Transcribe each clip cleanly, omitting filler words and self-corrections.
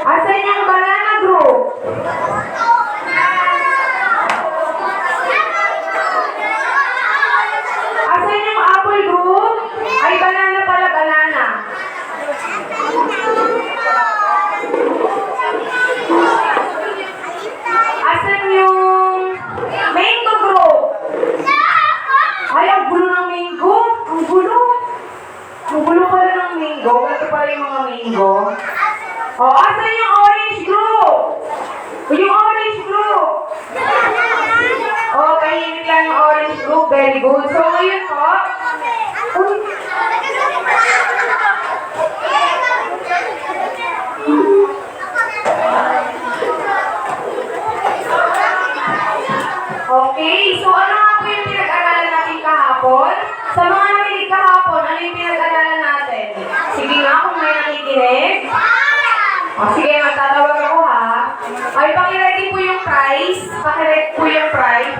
Asan yung banana group? Asan yung apple group? Ay, banana pala, banana. Asan yung mango group? Ay, ang gulo ng mango. Ang gulo. Ang gulo pala ng mango. Ito pala yung mga mango. Oh, asan yung orange group? Yung orange group. Oh, tahimik lang yung orange group. Very good. So, ngayon po. Uy. Okay, so ano nga po yung pinag-aralan natin kahapon? Sa mga nakinig kahapon, ano yung pinag-aralan natin? Sige nga, kung may nakikinig. O, sige, magtatawag ako ha. Ay, pakiready po yung prize. Pakiready po yung prize.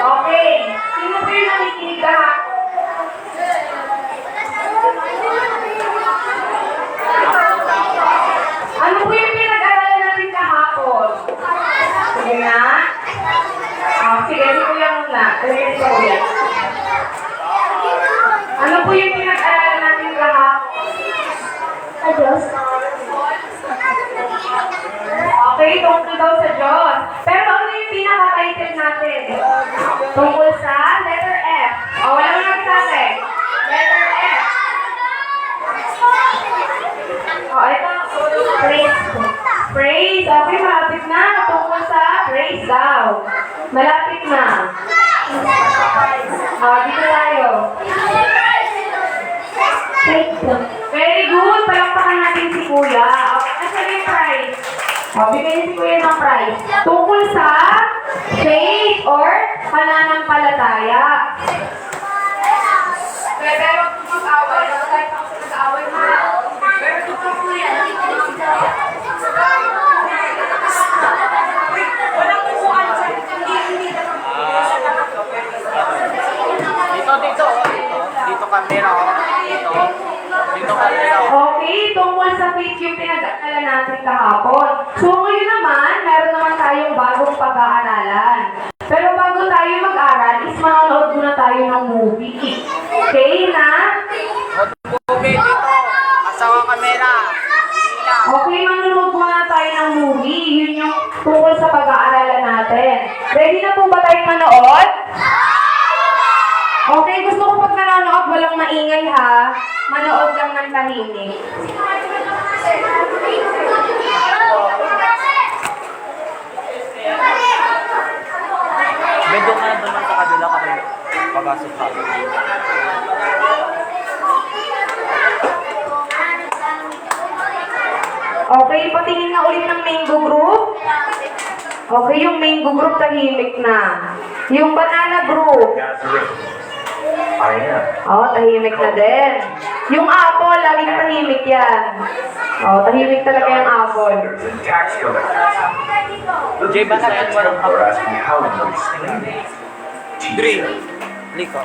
Okay, sino po yung nakikinig kahapon? Ano po yung pinag-aralan natin kahapon? Sige nga. Sige, si Kuya muna. Sige, si Kuya. Ano po yung pinag-aralan natin kahapon? Sa Diyos. Okay, tungkol daw sa Diyos. Pero ano yung pinaka-title natin? Tungkol sa letter F. Wala mo nagsabi. Letter F. Ito. Praise. Praise. Okay, malapit na. Tungkol sa praise daw. Malapit na. Dito tayo. Very good. Palakpakan natin si Kuya. Asan yung prize? Bigyan si Kuya ng prize. Tungkol sa faith or pananampalataya. Pero kung mag-away, kahit ako sa nag-away mo. Pero kung mag-away, walang kukuhan sa hindi Dito camera ako. Dito camera ako. Okay, tungkol sa faith yung pinag-aaralan natin kahapon. So ngayon naman, meron naman tayong bagong pag-aaralan. Pero bago tayo mag-aral, is manonood muna tayo ng movie. Okay na? Movie dito. Asawa camera. Okay, manonood muna tayo ng movie. Yun yung tungkol sa pag-aaralan natin. Ready na po ba tayong manood? Okay, gusto ko pag nanonood, walang maingay ha. Manood lang ng tahimik. Medyo ka na doon sa kabila ka rin. Pag-asok ka. Okay, patingin na ulit ng mango group. Okay, yung mango group tahimik na. Yung banana group. I am. Tahimik na din. Yung apple, laging tahimik yan. Tahimik talaga yung apple. And tax collectors. The Jay, leaders baka of yan the walang temple are asking how you explain it. Dre, Teacher, Lika.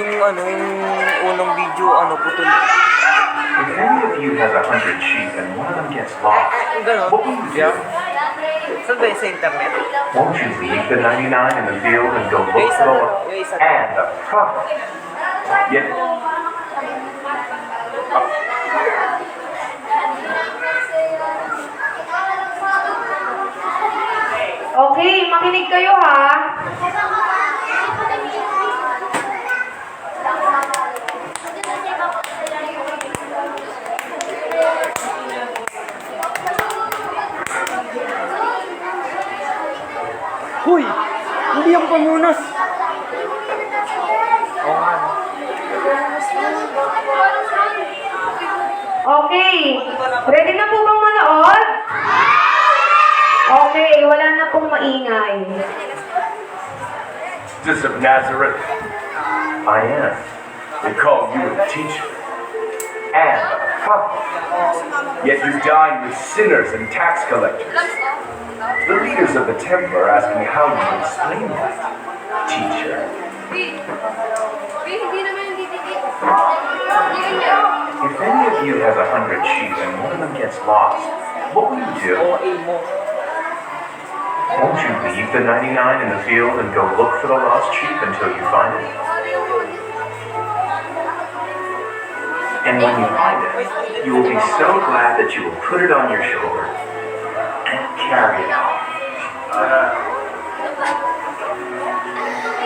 Yung unang video, putol. if any of you has 100 sheep and one of them gets lost, Ganon. what will you do? Yeah. Saan ba yun sa internet? Won't you leave the 99 in the field and go look for the one? And the prophet. Yet, Okay, makinig kayo ha. Hoy! Hindi ako pamunas! Oo nga. Okay, ready na po bang manood? Okay, wala na pong maingay. Jesus of Nazareth, I am. They call you a teacher and a prophet. Yet you dine with sinners and tax collectors. The leaders of the temple are asking how you explain that, teacher. Hindi naman hindi dikit. of you has 100 sheep and one of them gets lost, what will you do? OA mo. Won't you leave the 99 in the field and go look for the lost sheep until you find it? And when you find it, you will be so glad that you will put it on your shoulder and carry it home.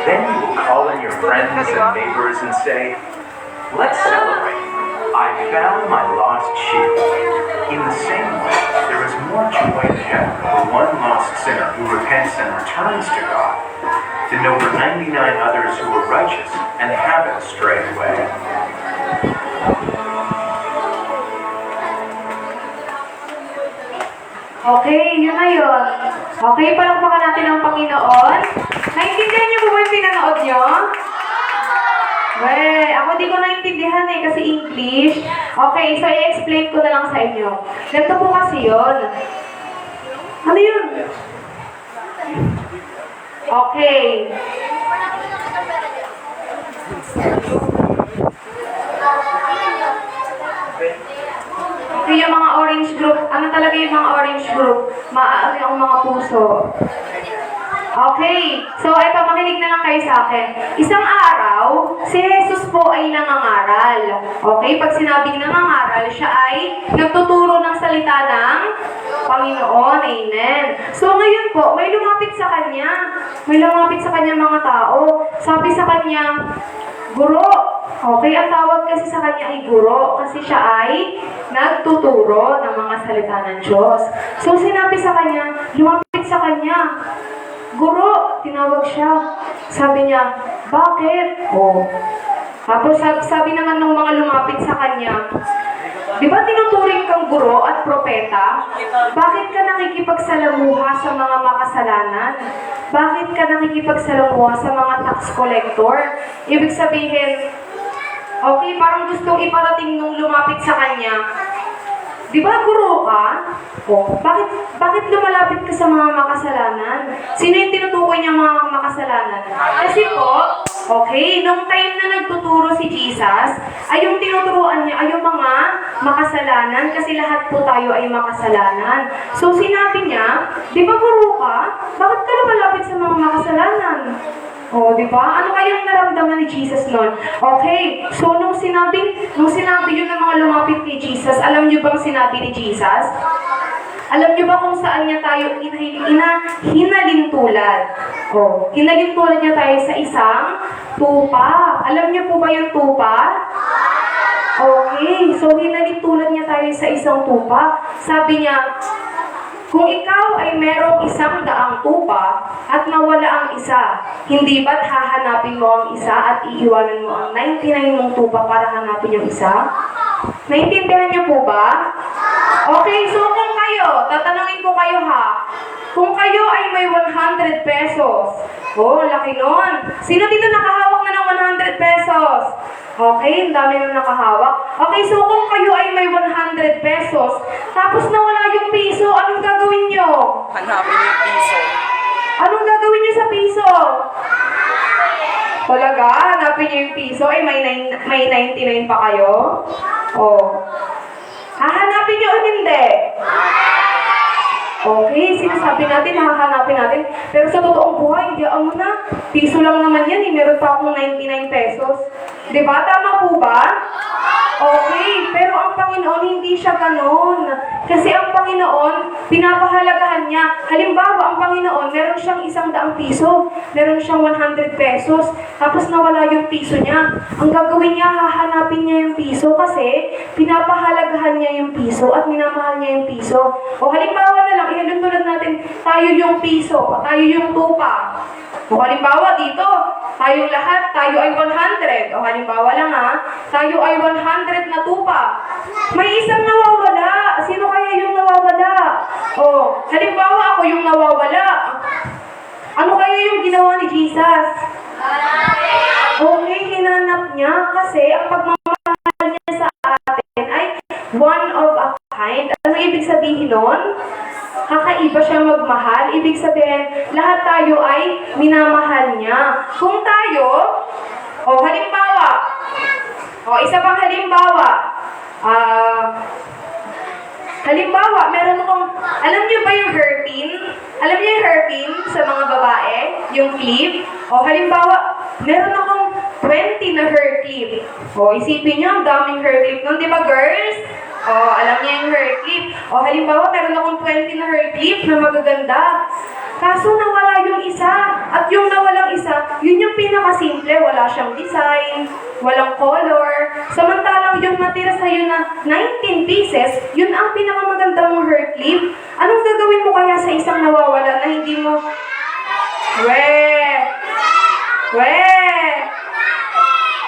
Then you will call in your friends and neighbors and say, "Let's celebrate. I found my lost sheep." In the same way, there is more joy in heaven for one lost sinner who repents and returns to God than over 99 others who were righteous and haven't strayed away. Okay, yun na yun. Okay, palakpakan natin ang Panginoon. Naintindihan niyo po ba yung pinanood niyo? Well, ako di ko naintindihan kasi English. Okay, so i-explain ko na lang sa inyo. Ganito po kasi yun. Ano yun? Okay. Okay, yung mga orange group. Ano talaga yung mga orange group? Maaari ang mga puso. Okay, so eto, makinig na lang kayo sa akin. Isang araw, si Jesus po ay nangangaral. Okay, pag sinabing nangangaral, siya ay nagtuturo ng salita ng Panginoon. Amen. So ngayon po, may lumapit sa kanya. May lumapit sa kanya mga tao. Sabi sa kanya, "Guro." Okay, ang tawag kasi sa kanya ay guro kasi siya ay nagtuturo ng mga salita ng Diyos. So sinabi sa kanya, lumapit sa kanya, "Guro," tinawag siya. Sabi niya, "Bakit?" Oh. Tapos sabi naman ng mga lumapit sa kanya, "Di ba tinuturing kang guro at propeta? Bakit ka nakikipagsalamuha sa mga makasalanan? Bakit ka nakikipagsalamuha sa mga tax collector?" Ibig sabihin, okay, parang gustong iparating nung lumapit sa kanya, "Di ba guro ka? O, bakit lumalapit ka sa mga makasalanan? Sino yung tinutukoy niya mga makasalanan?" Kasi po, okay, nung time na nagtuturo si Jesus, ay yung tinuturuan niya ay yung mga makasalanan kasi lahat po tayo ay makasalanan. So sinabi niya, "Di ba guro ka? Bakit ka lumalapit sa mga makasalanan?" O, di ba? Ano kayang naramdaman ni Jesus noon? Okay, so nung sinabi yun ng mga lumapit kay Jesus, alam niyo bang sinabi ni Jesus? Alam niyo ba kung saan niya tayo hinalintulad? O, hinalintulad niya tayo sa isang tupa. Alam niyo po ba yung tupa? Okay, so hinalintulad niya tayo sa isang tupa. Sabi niya, "Kung ikaw ay merong 100 tupa at nawala ang isa, hindi ba't hahanapin mo ang isa at iiwanan mo ang 99 mong tupa para hanapin yung isa?" Naintindihan niyo po ba? Okay, so kung kayo, tatanungin ko kayo ha, kung kayo ay may 100 pesos, oh, laki nun. Sino dito nakahawak na ng 100 pesos? Okay, ang dami na nakahawak. Okay, so kung kayo ay may 100 pesos, tapos nawala yung piso, anong gagawin nyo? Hanapin yung piso. Anong gagawin nyo sa piso? Talaga, hanapin nyo yung piso, ay may 99 pa kayo? Oh. Hahanapin nyo o hindi? Okay, sinasabi natin, hahanapin natin. Pero sa totoong buhay, hindi mo na. Piso lang naman yan, meron pa akong 99 pesos. Diba? Tama po ba? Okay, pero ang Panginoon hindi siya ganon. Kasi ang Panginoon, pinapahalagahan niya. Halimbawa, ang Panginoon, meron siyang 100 piso, meron siyang 100 pesos, tapos nawala yung piso niya. Ang gagawin niya, hahanapin niya yung piso kasi pinapahalagahan niya yung piso at minamahal niya yung piso. O halimbawa na lang, ihalintulad natin, tayo yung piso, tayo yung tupa. O halimbawa dito, tayong lahat, tayo ay 100. O halimbawa lang ha, tayo ay 100 na tupa. May isang nawawala. Sino kaya yung nawawala? O, halimbawa ako yung nawawala. Ano kaya yung ginawa ni Jesus? Okay, hinanap niya kasi ang pagmamahal niya sa atin ay one of a kind. Ano ibig sabihin nun? Kakaiba siya magmahal. Ibig sabihin, lahat tayo ay minamahal niya. Kung tayo, halimbawa, isa pang halimbawa, Halimbawa, meron akong, alam niyo ba yung hairpin? Alam niyo yung hairpin sa mga babae? Yung clip? O halimbawa, meron akong 20 na hair clip. O isipin niyo, ang daming hair clip nun, di ba girls? O, alam niyo yung hair clip. O halimbawa, meron akong 20 na hair clip na magaganda. Kaso nawala yung isa. At yung nawalang isa, yun yung pinakasimple. Wala siyang design, walang color. Samantalang yung natira sa'yo na 19 pieces, yun ang pinakamaganda mong hair clip. Anong gagawin mo kaya sa isang nawawala na hindi mo...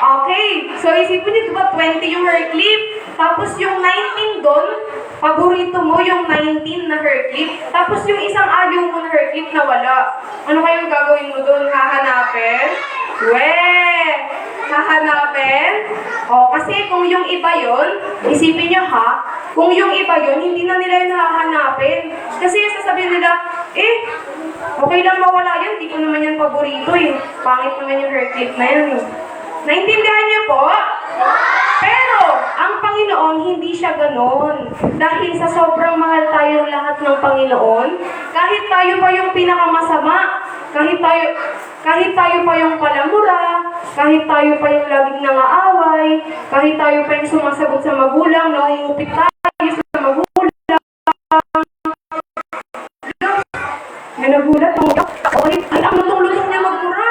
Okay, so isipin niyo, diba 20 yung hair clip, tapos yung 19 doon, paborito mo yung 19 na hair clip, tapos yung isang ayaw mo na hair clip na wala. Ano kayong gagawin mo doon? Hahanapin? Hahanapin? O, kasi kung yung iba yon, isipin niyo ha, kung yung iba yon, hindi na nila yung hahanapin. Kasi sasabihin nila, okay lang mawala yan, di ko naman yan paborito eh. Pangit naman yung hair clip na yan eh. Naintindihan niyo po? Pero, ang Panginoon, hindi siya ganon. Dahil sa sobrang mahal tayong lahat ng Panginoon, kahit tayo pa yung pinakamasama, kahit tayo pa yung palamura, kahit tayo pa yung laging nangaaway, kahit tayo pa yung sumasagot sa magulang, nangungupit tayo sa magulang, may nagulat, ay ang lutong-lutong niya magmura.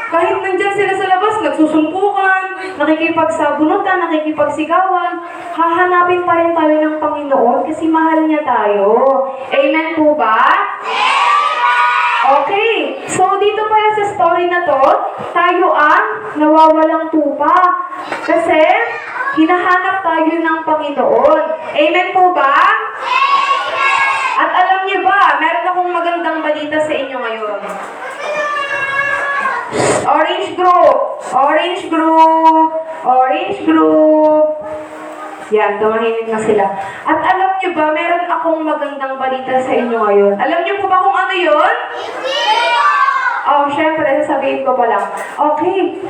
Kahit nandyan sila sa labas, nagsusuntukan, nakikipagsabunutan, nakikipagsigawan, hahanapin pa rin tayo ng Panginoon kasi mahal niya tayo. Amen po ba? Okay, so dito pala sa story na to, tayo ang nawawalang tupa. Kasi hinahanap tayo ng Panginoon. Amen po ba? At alam niyo ba, meron akong magandang balita sa inyo ngayon. Orange group, orange group, orange group. Yan, tumahimik na sila. At alam niyo ba, meron akong magandang balita sa inyo ngayon. Alam niyo po ba kung ano yun? Oh, syempre, sasabihin ko pa lang. Okay,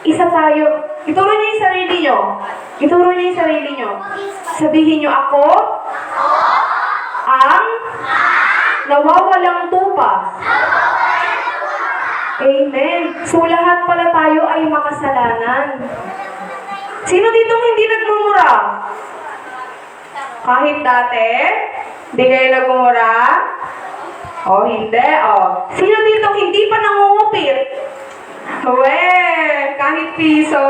isa tayo. Ituro niyo yung sarili niyo. Ituro niyo yung sarili niyo. Sabihin niyo, ako ang nawawalang tupa. Amen. So, lahat pala tayo ay makasalanan. Sino dito hindi nagmumura? Kahit dati? Hindi kayo nagmumura? O, hindi. O. Sino dito hindi pa nangungupit? Kahit piso?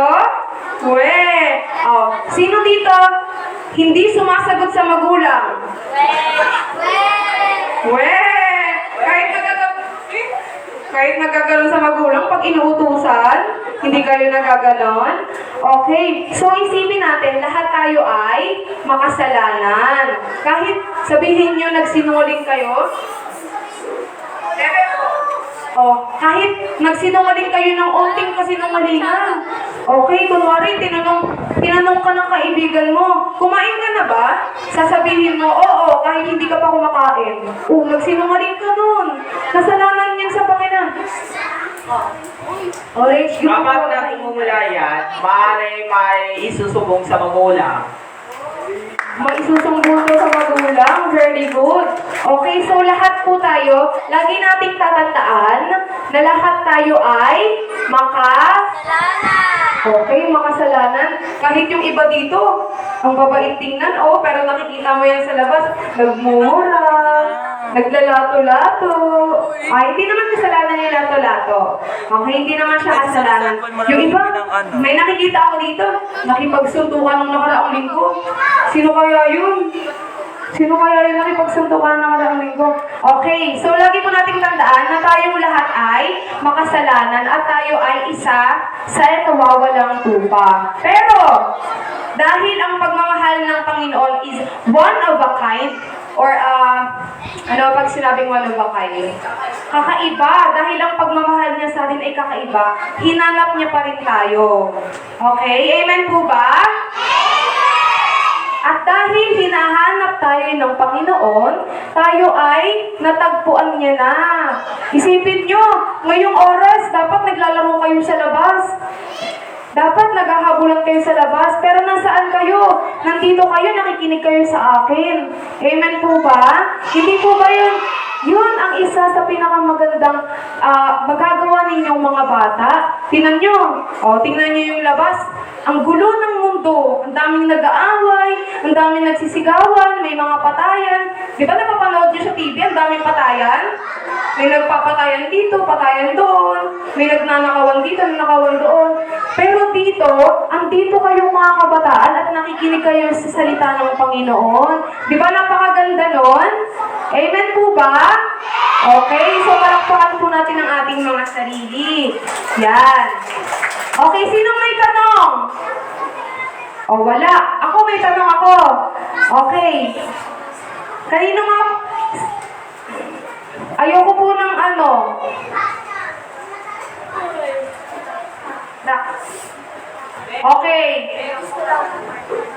O. Sino dito hindi sumasagot sa magulang? Kahit nagaganon sa magulang, pag inuutusan, hindi kayo nagaganon. Okay, so isipin natin, lahat tayo ay makasalanan. Kahit sabihin nyo nagsinungaling kayo, kahit nagsinungaling kayo ng onting kasinungalingan. Okay, kunwari, tinanong ka ng kaibigan mo, kumain ka na ba? Sasabihin mo, oo, kahit hindi ka pa kumakain. Nagsinungaling ka nun. Kasalanan yan sa Panginoon. Orange, Kapag nagmumula yan, may isusubong sa magulang. Maisusumbong sa magulang. Very good. Okay, so lahat po tayo, lagi nating tatandaan na lahat tayo ay Okay, makasalanan. Kahit yung iba dito, ang babait tingnan, pero nakikita mo yan sa labas, nagmura, naglalato-lato. Hindi naman kasalanan yung lato-lato. Okay, hindi naman siya kasalanan. Yung iba, may nakikita ako dito, nakipagsuntukan ng nakaraang linggo. Sino kaya yun? Sino kaya yung nakipagsuntukan ng nakaraang linggo? Okay, so lagi po nating tandaan na tayong lahat ay makasalanan at tayo ay isa sa nawawalang tupa. Pero, dahil ang pagmamahal ng Panginoon is one of a kind, or pag sinabing one of a kind? Kakaiba. Dahil ang pagmamahal niya sa atin ay kakaiba, hinanap niya pa rin tayo. Okay? Amen po ba? At dahil hinahanap tayo ng Panginoon, tayo ay natagpuan niya na. Isipin nyo, ngayong oras, dapat naglalaro kayo sa labas. Dapat naghahabulan kayo sa labas, pero nasaan kayo? Nandito kayo, nakikinig kayo sa akin. Amen po ba? Hindi po ba yun? Yun ang isa sa pinakamagandang magagawa ninyong mga bata. Tingnan nyo. Tingnan nyo yung labas. Ang gulo ng mundo. Ang daming nag-aaway, ang daming nagsisigawan, may mga patayan. Di ba napapanood nyo sa TV, ang daming patayan? May nagpapatayan dito, patayan doon. May nagnanakawan dito, nanakawan doon. Pero dito, andito kayong mga kabataan at nakikinig kayo sa salita ng Panginoon. Di ba napakaganda nun? Amen po ba? Okay, so palakpakan po natin ang ating mga sarili. Yan. Okay, sinong may tanong? Wala. Ako may tanong ako. Okay. Kanino nga? Ayoko po ng ano. Okay.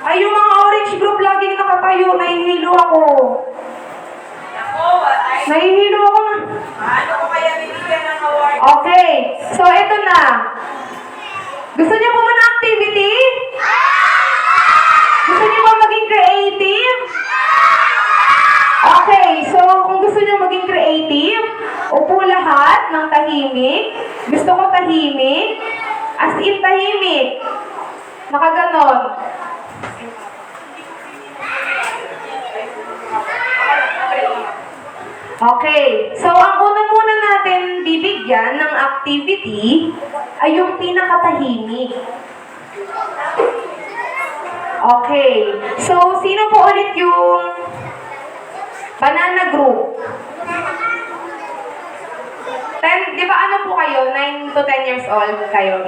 Ay, yung mga orange group laging nakatayo, nahihilo ako. Nahihilo ako na. Ano ko kaya binigyan ng award? Okay. So, eto na. Gusto niyo po ba ng activity? Gusto niyo ba maging creative? Okay. So, kung gusto niyo maging creative, upo lahat ng tahimik. Gusto ko tahimik. As in tahimik. Nakaganon. Okay. So, ang una muna natin bibigyan ng activity ay yung pinakatahimik. Okay. So, sino po ulit yung banana group? 10, di ba ano po kayo? 9 to 10 years old kayo?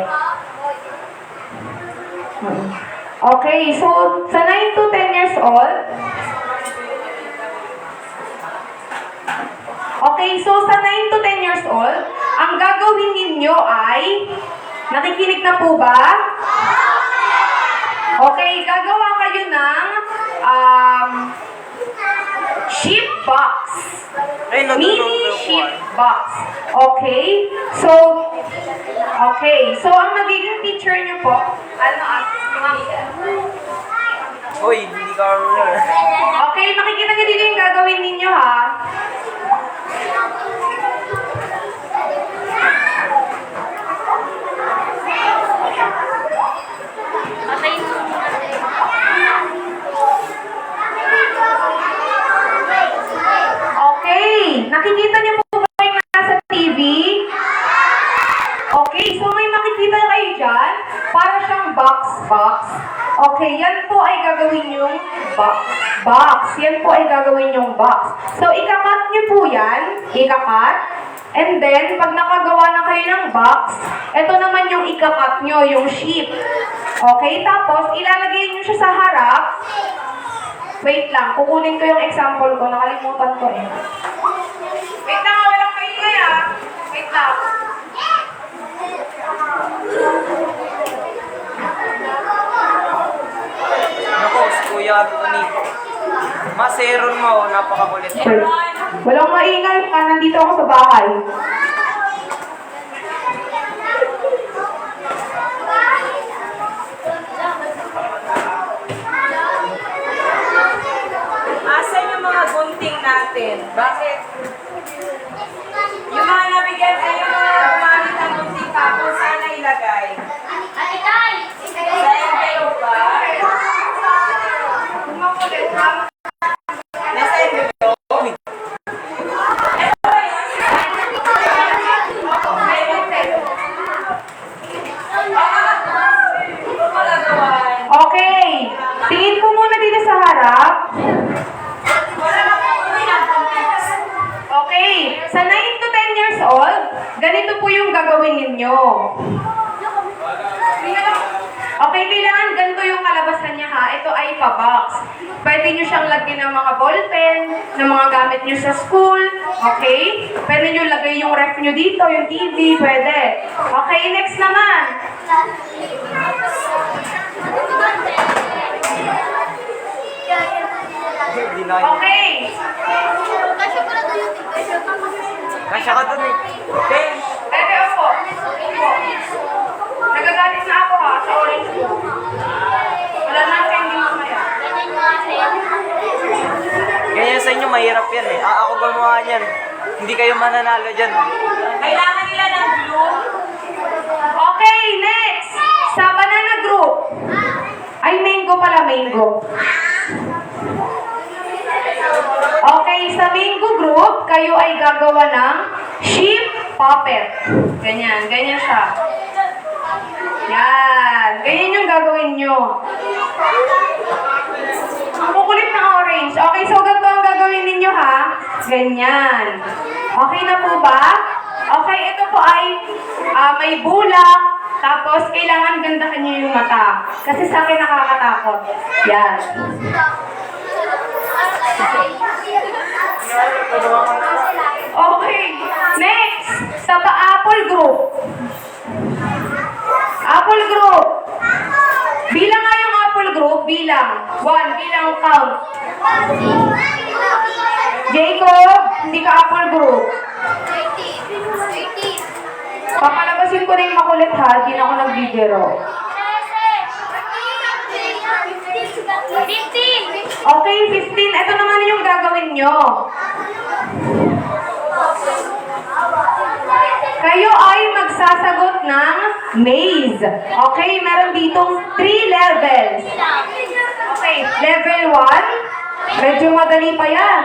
Okay. So, sa 9 to 10 years old, okay, so sa 9 to 10 years old, ang gagawin ninyo ay, nakikinig na po ba? Okay, gagawa kayo ng sheep box. Mini sheep box. Okay? So, ang magiging teacher nyo po, Uy, hindi ka okay, makikita nyo dito yung gagawin ninyo ha. Okay, nakikita niyo po ba yung nasa TV? Okay, so may makikita kayo dyan, para siyang box. Okay, yan po ay gagawin yung box. Yan po ay gagawin yung box. So, ikakat niyo po yan, and then, pag nakagawa na kayo ng box, ito naman yung ikakat nyo, yung sheep. Okay, tapos, ilalagay nyo siya sa harap. Wait lang, kukunin ko yung example ko, nakalimutan ko eh. Wait lang, walang kaingay ah. Wait lang. Nako, si Kuya Anthony. Maseron mo, napakakulit. Walang maingay ka, nandito ako sa bahay. Asan yung mga gunting natin? Bakit? Yung mga nabigyan ay yung mga gumamit ng gunting tapos sana ilagay. Sa envelope ba? Nasa envelope? Okay, tingin ko muna dito sa harap. Okay, sa 9 to 10 years old, ganito po yung gagawin ninyo. Okay, kailangan ganito yung kalabasan niya ha. Ito ay pa-box. Pwede nyo siyang lagyan ng mga ballpen, ng mga gamit nyo sa school. Okay? Pwede nyo lagay yung ref nyo dito, yung TV, pwede. Okay, next naman. Okay. Kasya ka dun eh. Ben! Bebe, opo. Nagagalit na ako ha. nyo, mahirap yan eh. Ako gumawa niyan. Hindi kayo mananalo dyan. Kailangan nila ng glue. Okay, next. Sa banana group. Ay, mango pala, mango. Okay, sa mango group, kayo ay gagawa ng sheep puppet. Ganyan, ganyan siya. Yan, ganyan yung gagawin nyo. Ang kukulit ng orange. Okay, so ganito ang gagawin ninyo ha. Ganyan. Okay na po ba? Okay, ito po ay may bulak. Tapos, kailangan gandahan nyo yung mata. Kasi sa akin nakakatakot. Yan. Okay. Next. Sa pa-apple group. Apple group. Bilang nga yung apple group. Bilang. 1. Bilang count. Jacob, hindi ka apple group. Papalabasin ko na yung makulit ha. Hindi na ako nagbibiro. Okay, 15. Ito naman yung gagawin nyo. Kayo ay magsasagot ng maze. Okay, meron ditong 3 levels. Okay, level 1, medyo madali pa yan.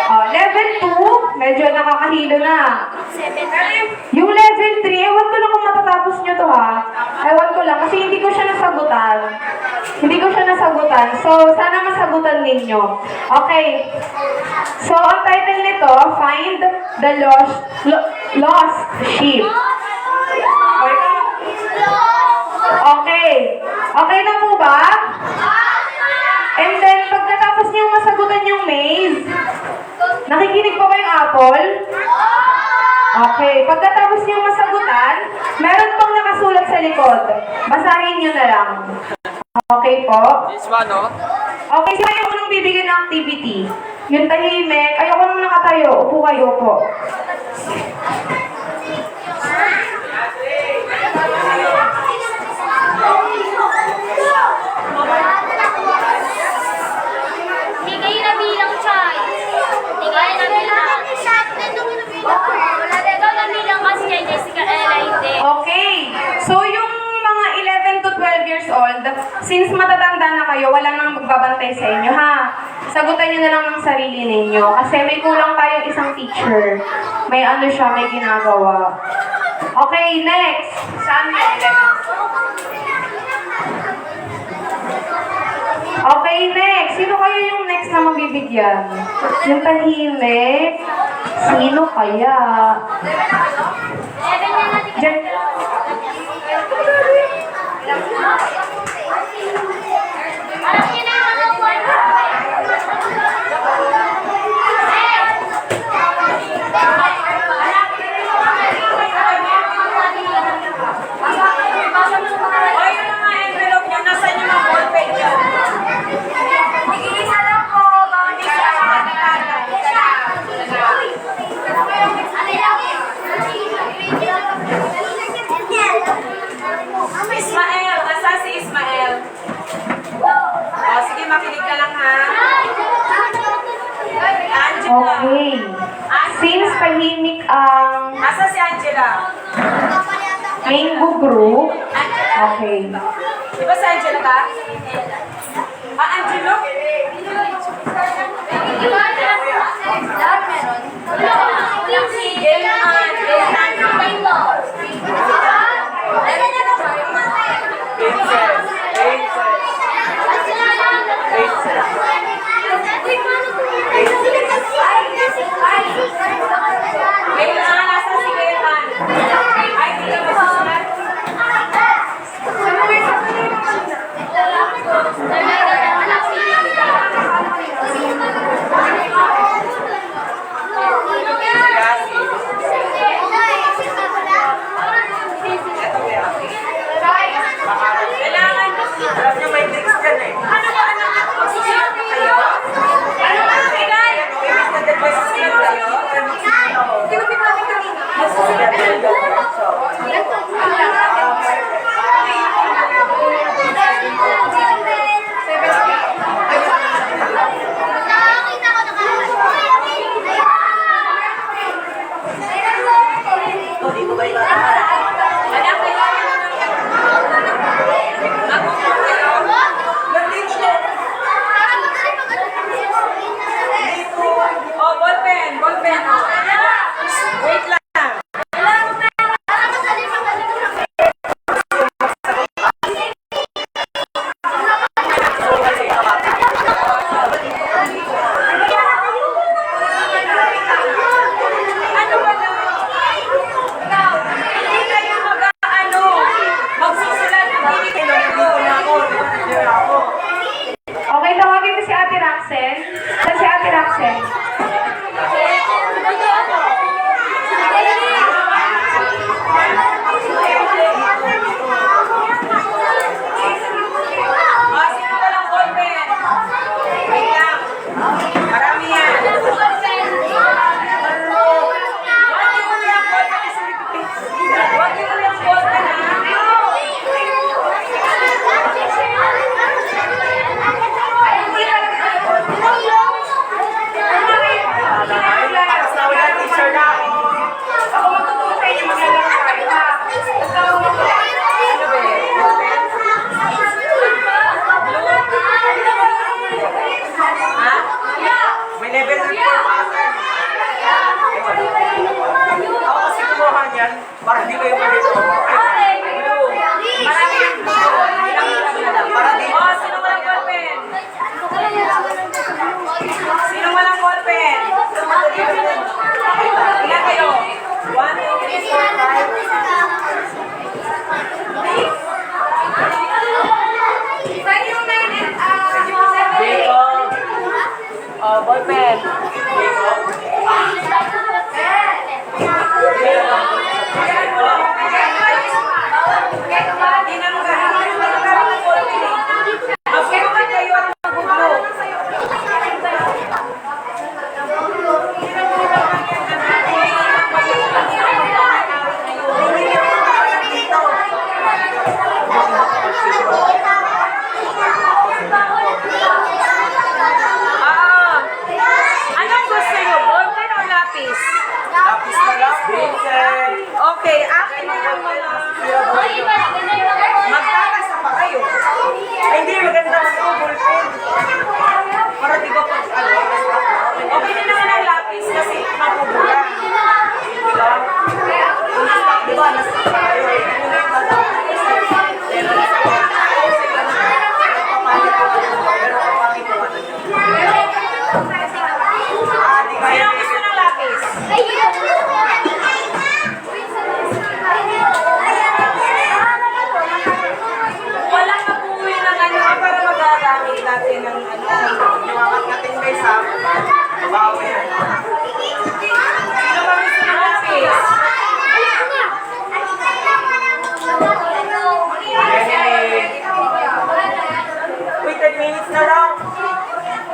Level 2, medyo nakakahilo na. Yung level 3, ewan ko lang kung matatapos nyo to ha. Ewan ko lang, kasi hindi ko siya nasagutan. So, sana masagutan ninyo. Okay. So, ang title nito, Find the Lost Sheep. Okay. Okay na po ba? And then, pagkatapos niyo masagutan yung maze, nakikinig pa ba yung apple? Okay. Pagkatapos niyo masagutan, meron pang nakasulat sa likod. Basahin niyo na lang. Okay po? This one, no? Okay, so ayaw ko nang bibigyan ng activity. Yung tahimik, ayaw ko nang nakatayo. Upo kayo po. Hindi kayo nabilang, Chay. Hindi kayo nabilang. Wala na daw nabilang kasi kay Jessica Ella hindi. Okay. So yung mga 11 to 12 years old, since matatanda na kayo, wala nang magbabantay sa inyo, ha? Sagutan nyo na lang ng sarili ninyo. Kasi may kulang tayong isang teacher. May ano siya, may ginagawa. Okay, next. Saan yung 11? Okay, next. Sino kayo yung next na mabibigyan? Yung tahimik? Sino kaya? Diyan. Alam niyo na yung mga word. O yung mga envelope nyo, nasan yung mga ballpen nyo? Nag-iisa lang po. Bawang Hindi sila makakilala. Ismael, nasa si Ismael? O, sige, makinig ka lang ha. Angela. Okay. Since tahimik ang Nasa si Angela? mango group, Angela. okay. Di ba si Angela ka? Angelo? Lahat meron. Kailan? Nasa si Kailan? Ay, di ka masusunod.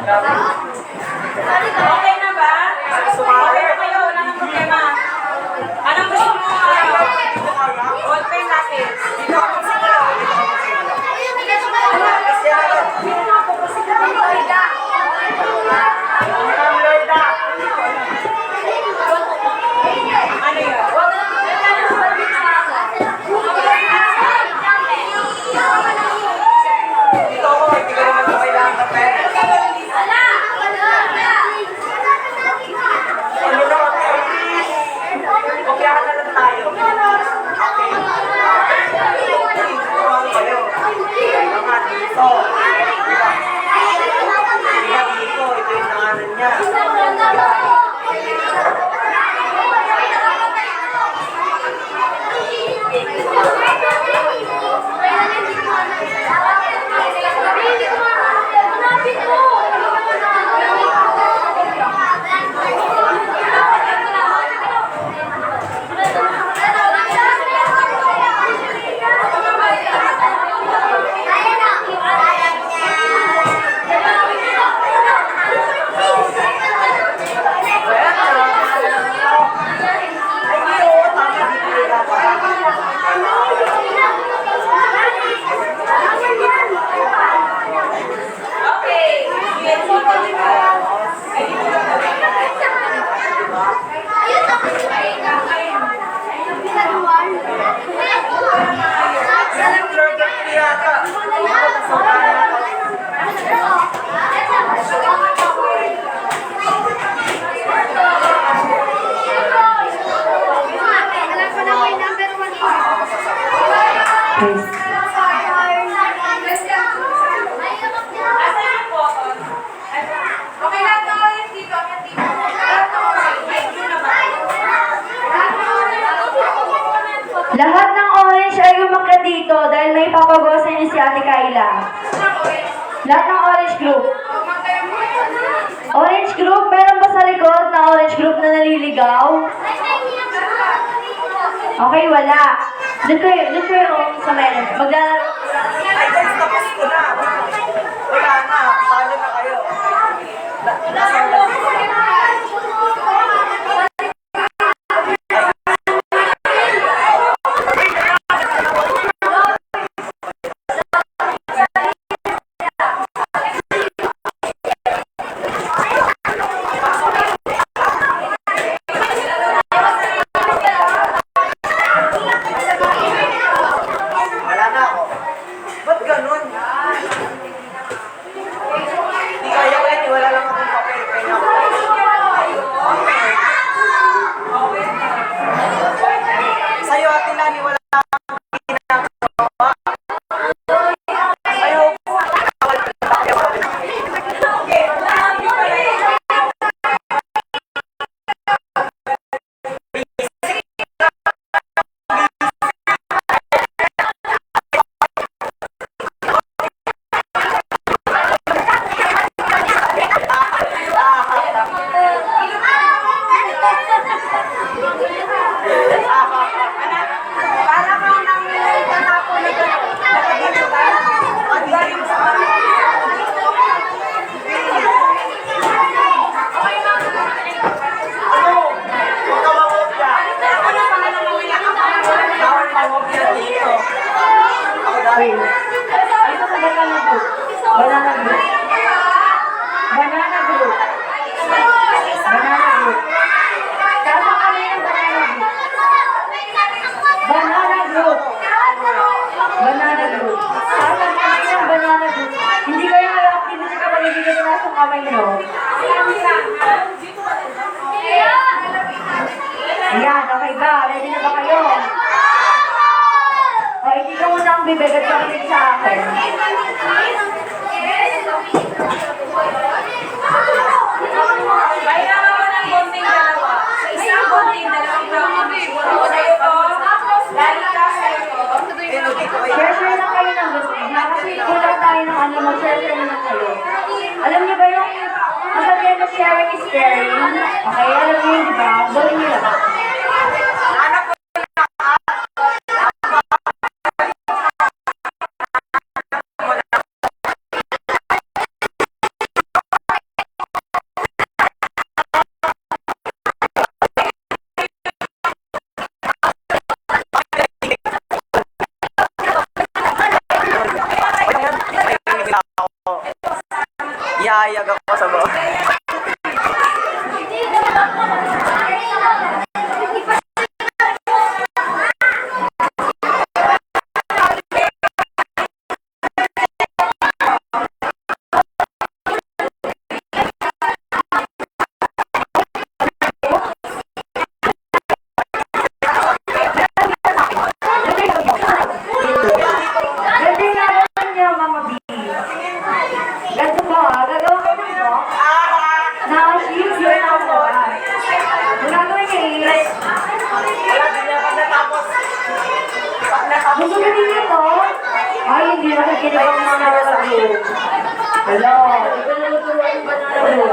Okay na ba? Okay na kayo, wala nang problema. Anong gusto mo? All pen natin. Dito ako siguro. Ano yun? Dito ako, hindi ko naman ito kailangan ng pera. Ano na, okay, na lang tayo. Okay. Tumawag kayo. Ano nga, dito. Diba dito, ito yung nanganan niya. Okay. Asan yung photo? Okay, lahat ng orange dito. Lahat ng orange. Thank you naman. Lahat ng orange ay umakyat dito dahil may papagosan niyo si Ate Kayla. Lahat ng orange group. Orange group, meron ba sa likod na orange group na naliligaw? Okay, wala. Doon kayo sa meron. Maglalaro. Ay, guys, tapos ko na. Wala na, talo na kayo. Nasa wala na ako. Ba't ganun? Hindi kaya ko yan, wala lang akong papel. Kaya ako. Sa'yo, Ate Lani, wala akong ginagawa. Sa'yo, Para kang nang tatapo na nakadito ka. Ang galing sa huwag ka mangopya. Bawal mangopya dito. Ako dahil. Dito sa banana group. Banana group. Banana group. Banana group. Sama kami ng banana group. Banana group. Banana group. Sama kami ng banana group. Hindi kayo mag-activity kapag hindi kayo nasa kamay nyo. Ayan, okay ba? Ready na ba kayo? O, hindi ka muna ang bibigat pakinig sa akin. Kailangan mo ng bonding dalawa. Sa isang bonding, dalawang round. Sa'yo ko, lalo ka sa'yo ko. Share lang kayo ng gusto. Kasi kulang tayo ng ano, mag-share na lang kayo. Alam niyo ba yung masabihan na sharing is caring? Okay, alam niyo yun, di ba? Gawin niyo lang. Naghahayag ako sa bawah. Ganda na naman niya, Mama B. Ganito po, gagawin ko nito. Na-shield yun ako. Ang gagawin niya is, Wala din niya pag natapos. gusto ko din ito. Ay, hindi na kakinig ang mga nalagay. Hello, ito na naturuan ba na nalagay?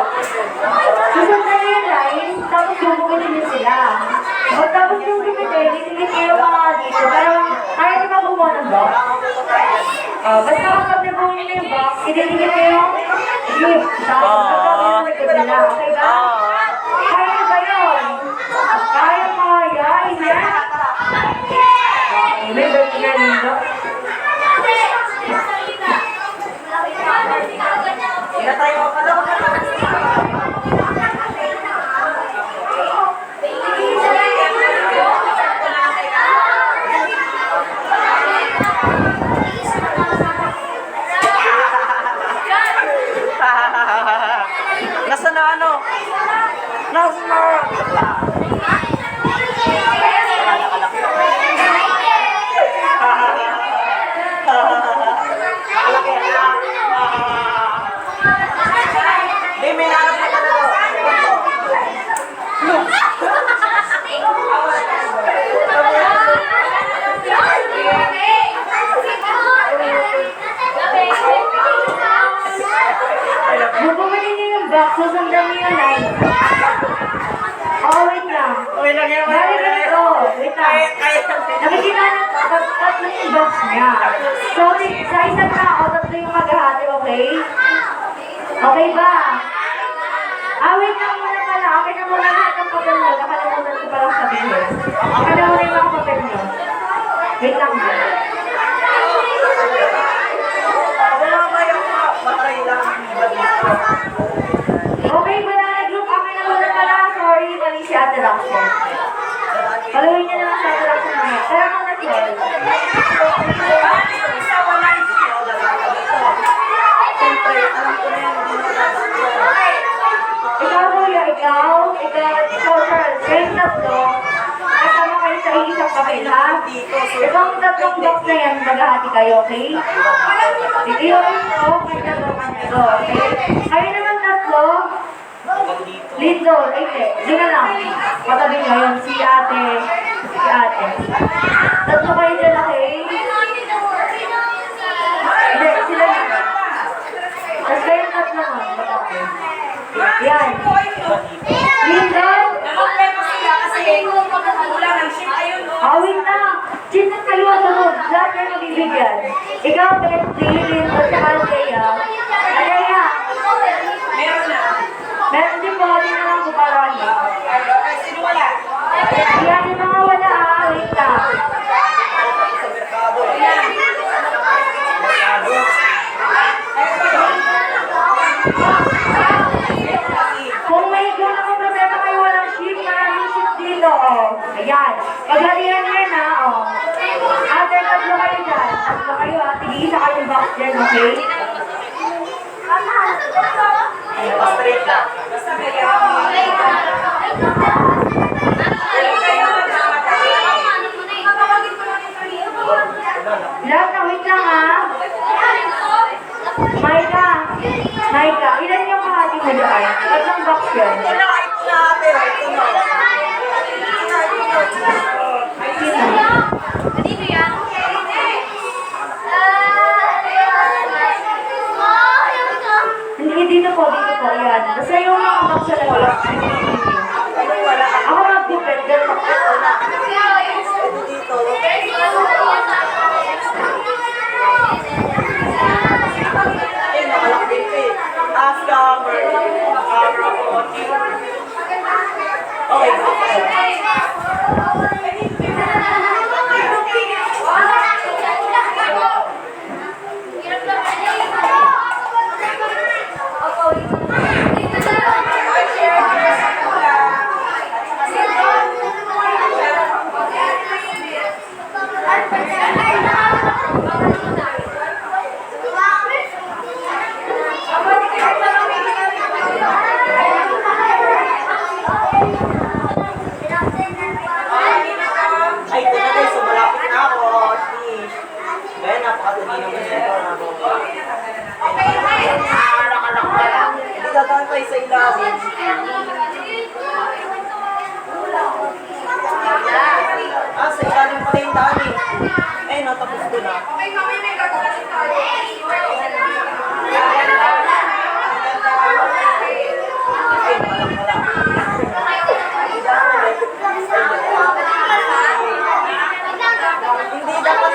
Susundan niya yung line, tapos gumugutin niyo sila. O tapos yung gumitin, itigit kayo mga dito. Pero, kaya di ba gumawa ng box? Basta kapag nabuhin niyo yung box, itigit kayo. Give. Tapos gagawin yung likod nila. Okay ba? Kaya ba yun? Kaya Amen? May birthday nga nito. Tinatry mo pala. Nasa na ano? Nasa na? Di, may nanap na talaga. Bubumili niyo yung box, susundan niyo yung line. Oh, wait lang. Uy, lagyan mo. Dahil ganito, wait lang. Nakikita na tatlo yung box niya. So, sa isang tao, tatlo yung maghahati, okay? Okay ba? Wait lang muna pala. Okay na muna lahat ng papel nyo. Nakalimutan ko palang sabihin. Okay na muna yung mga papel nyo. Wait lang ba? Wala kayo. Matry lang. Okay ba na nag-group? Okay na muna pala. Sorry, mali si Ate Roxanne. Paluhin niya naman si Ate Roxanne mamaya. Pero kung nag-group, Paano yung isa walang Siyempre, alam ko na yan. Hindi mo ikaw kuya, ikaw, Charles, kayong tatlo, kasama kayo sa isang papel, ha? Itong tatlong box na yan, maghahati kayo, okay? Ito yung ito, may tatlo kanito, okay? Kayo naman tatlo, Lindo, hindi, di na lang. Patabi nyo yun, si ate. Tatlo kayo dyan, okay? Hindi, sila na. Tapos kayong tatlo nun, patabi. Yan. Lindo, Namumplema sila kasi wala ng ship ayun no. awit na. Chin ng kaliwa sunod, lahat kayo mabibigyan. Ikaw, Betsy, Lindo, sa Althea. Althea, Meron na. meron din po, di na lang bukaran. Sino wala? Yan yung mga wala, wait na. Kung may kung naman problema kayo walang ship, maraming ship dito, oh. Ayan. Paghalihan niya na, oh. Ate, tatlo kayo dyan. Tatlo kayo, tigisa kayo box dyan, okay? straight lang. Basta may kayo magmamadali. Lahat na, wait lang, ha? Maika, ilan yung kahati mo dyan? Tatlong box yun. Ito na, ito na ate. Ito na. Dito yan. Hindi, dito po, yan. Basta yung mga box na wala. Ako mag-bupet, dyan. Ito dito. Eh, nakalaki ito eh. Scammer. Okay. tayo sa ilalim. Sa ilalim pala yung dami. Eh, natapos ko na. Hindi dapat,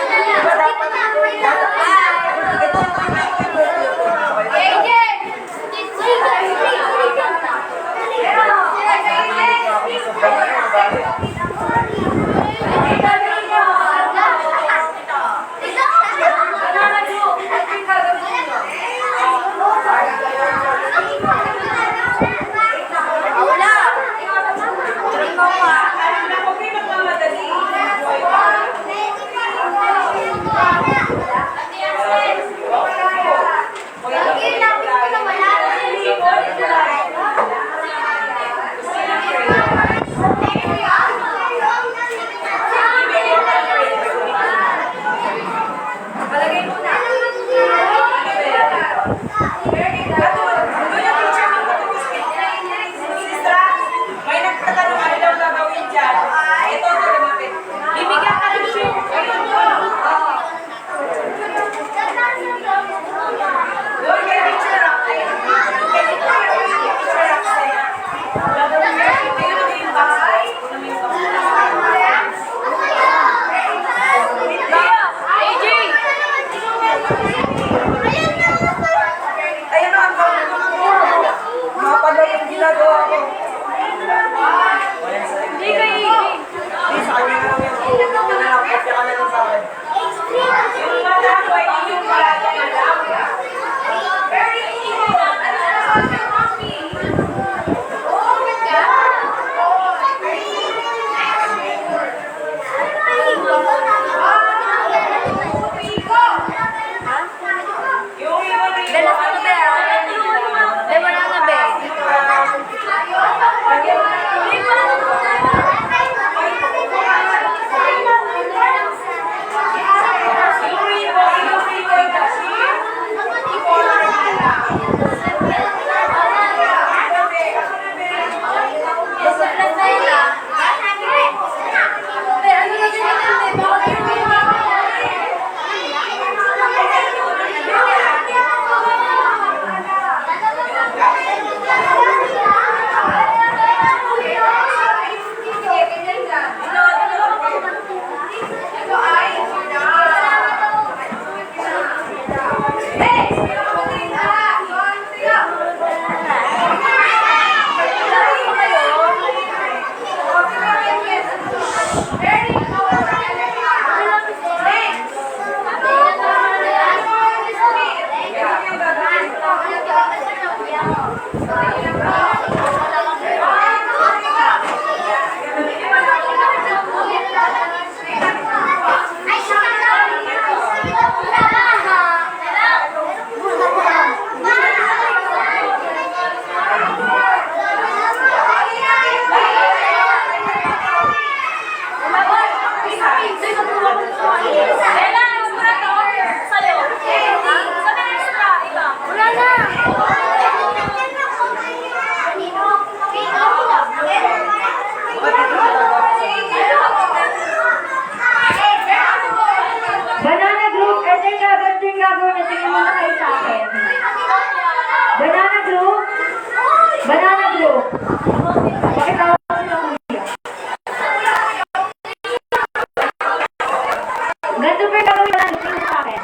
May nagtatanong ano daw gagawin dyan. Ito, lumapit. Bibigyan ka ng shoe. Doon kay Richard Rock. ayun na, ang gawin ko. Mapanood yung ginagawa ko. Hindi kayo. Hindi, sa kanya na lang yung tulong ko na lang. Kasi ka na lang sa akin. Yung malabo ay yung malabo na lang. Very easy. Yung Dala sa tabi ah. Dala na nga be. Banana Group, ito yung gagawin na tingin mo na kayo sa akin. Banana Group. Banana Group. Pakita ko sila kuya. Ganito pa yung gagawin na tingin mo sa akin.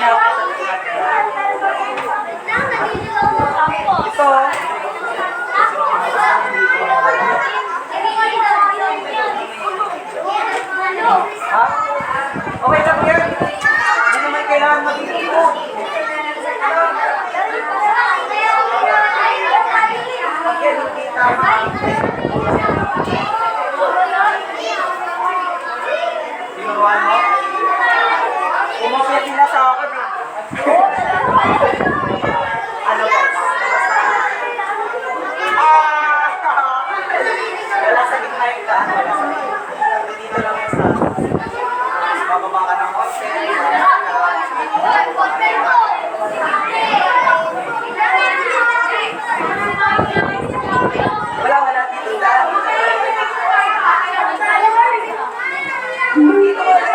niya ako sa likod. Ito. Ha? Okay lang yan. Hindi naman kailangan mag-iipon. Yan, hindi tama. Tinuruan mo? Umakyat nila sa akin eh. Ano ba? Wala sa gitna yung daan. Wala sa gitna. Dito lang yung sa... Bababa ka ng konti. Wala dito daan. Dito wala.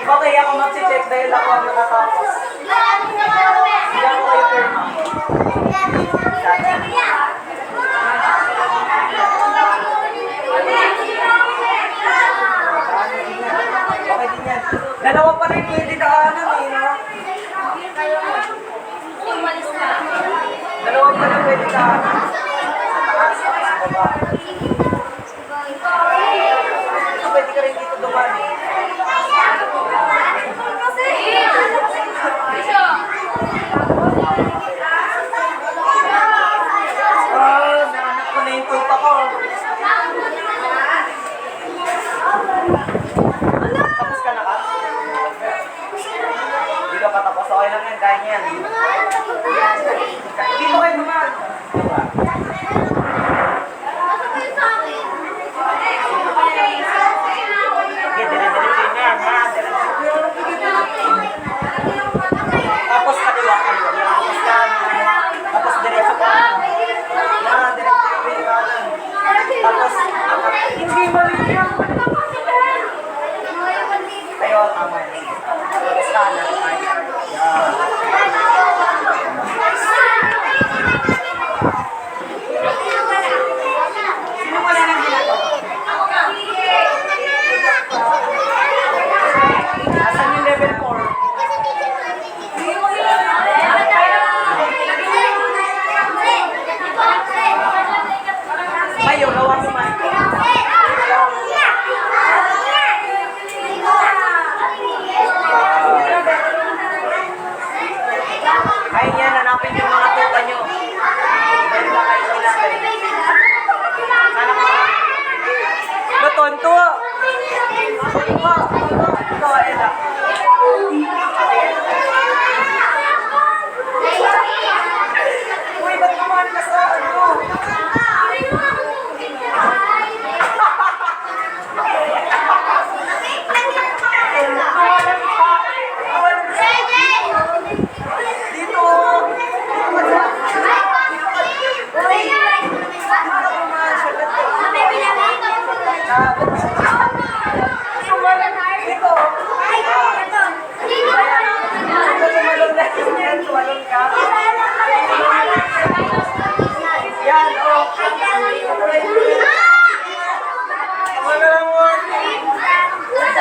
Okay, ako mag-check dahil ako ang nakatapos. Hindi ako kayo perma. Okay din yan. Dalawa pa rin pwede daanan eh, no? Dalawa pa rin pwede daanan. Sa taas, sa baba. Pwede ka rin dito dumani. Nahanap ko na yung tupa ko. Tapos ka na ka? Hindi ka pa tapos. Okay lang yan. Kaya niyan. Dito kayo naman. Okay, dire-diretso yan. Ha? Tapos kaliwa kayo. Tapos kanan. Tapos diretso ka. Yan, diretso yung kanan. Tapos, hindi mali yan. Kayo, tama yan. Tapos kanan. Yan. Sino wala nang ginagawa? Asan yung level 4? Ayaw, gawa mo man. Ay, yan, hanapin yung mga tupa nyo. Meron ba kayo kailangan? Hanap mo. Batonto. Ito, Ella. Uy, ba't naman ka sa ano? Dito. Yan, oh. Wala lang warning. Wala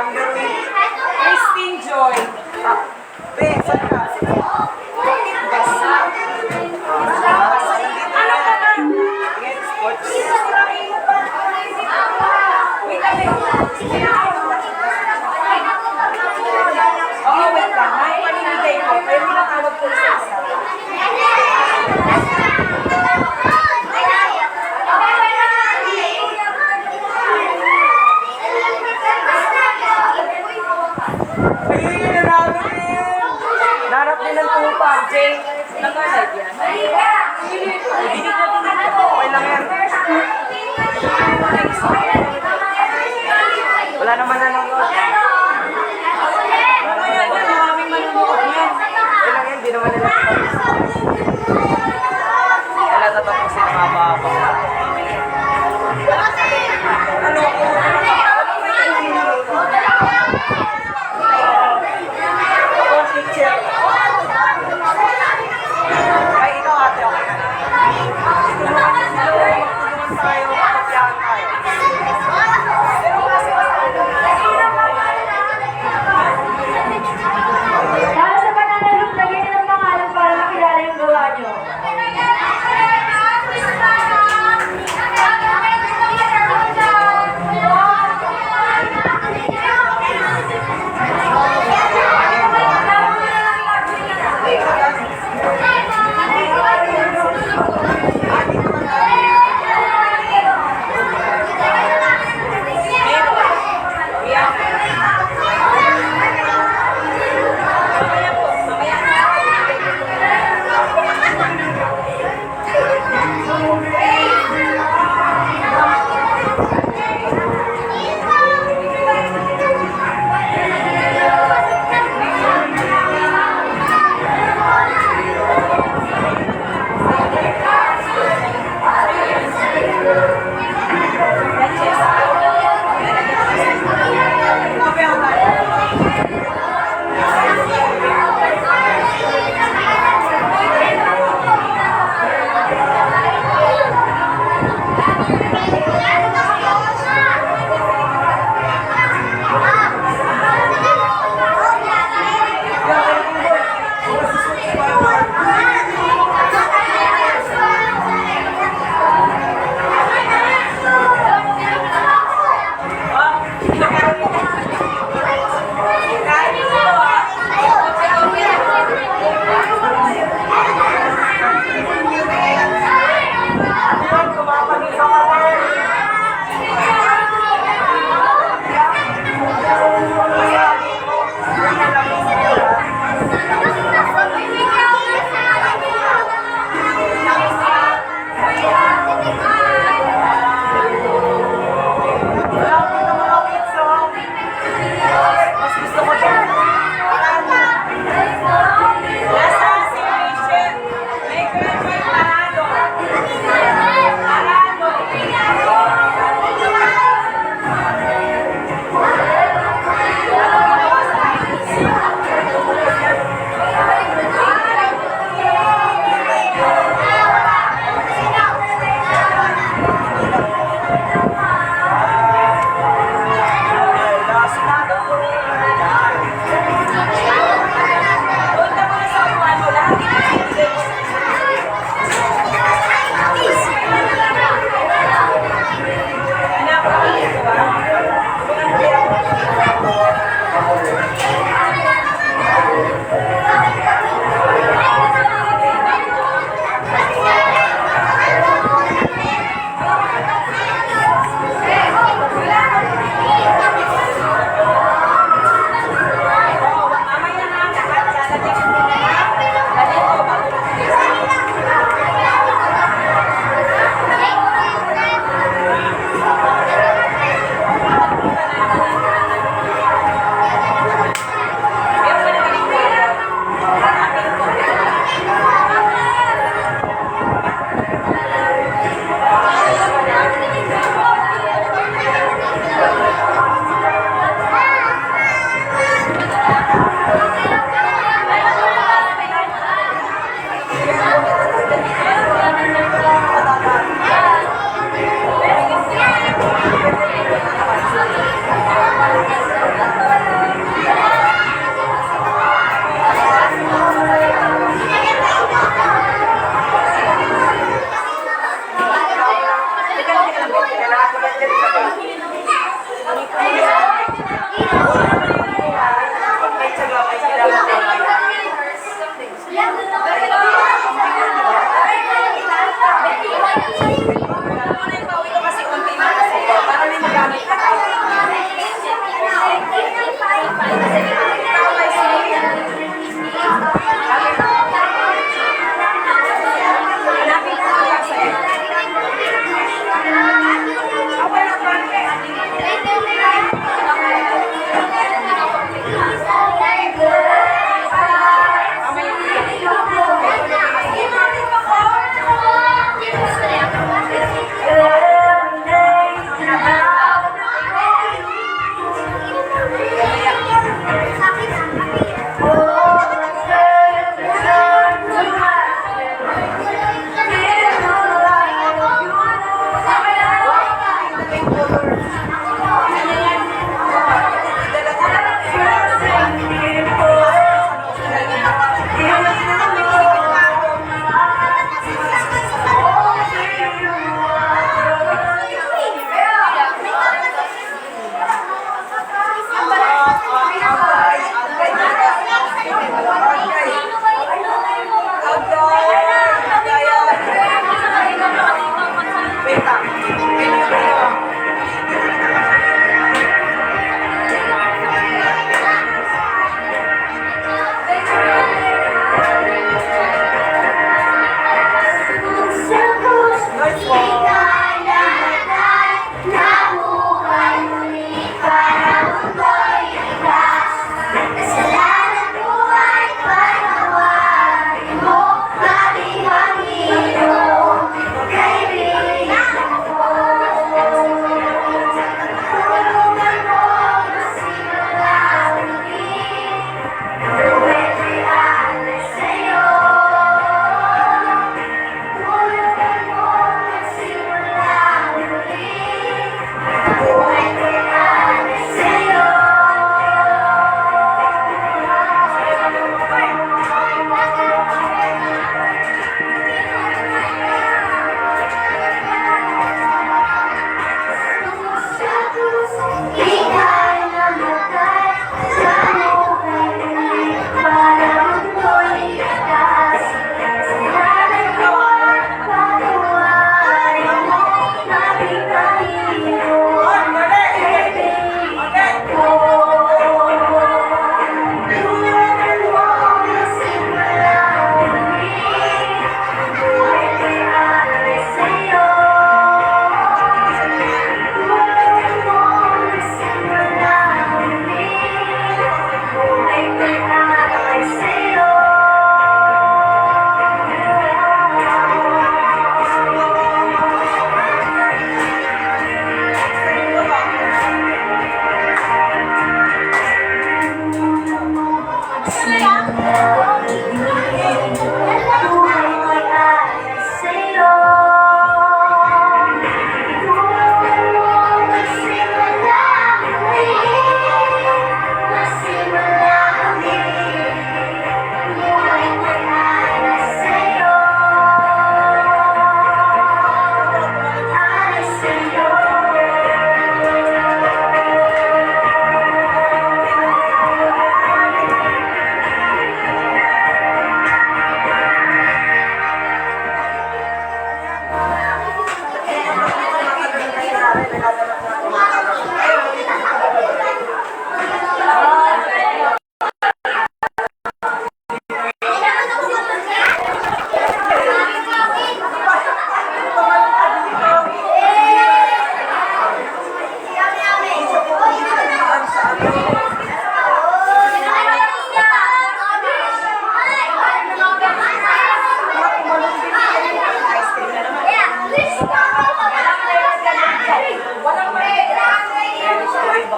Kangaroo. Christine Joy. Be, saan ka? Basa. Ano ka ba? Again, sports. Wait lang. Oo, wait lang. May paninigay ko. Pero pinatawag ko sa isa. Ay, narapit din. Narap din ng tupa. Jay, nag-live yan. Okay lang yan. Wala naman nanonood. Ano yan? Maraming manunood yan. Okay lang yan, di naman nila wala tatapusin ang haba-haba. Ano ko? Ako, teacher. Ay, ikaw ate, okay ka na. Tulungan tayo, kapyahan tayo. Para sa pananalog, lagyan ng pangalan para makilala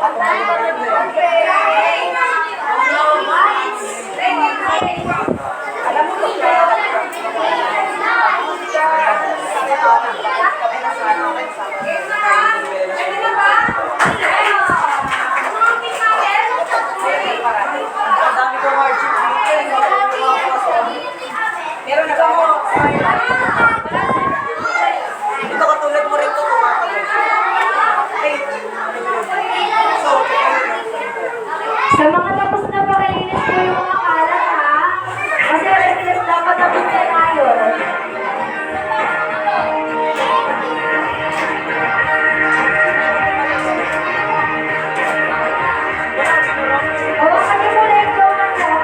Baka tumayo na yun eh. Alam mo, Ang dami kong hardship dito. meron na ba mo? Ito katulad mo rin ito tumatawid. Sa mga tapos na pakilinis po yung mga kalat ha. Kasi resilas dapat ang tayo. Hawakan niyo muna yung flow ng okay?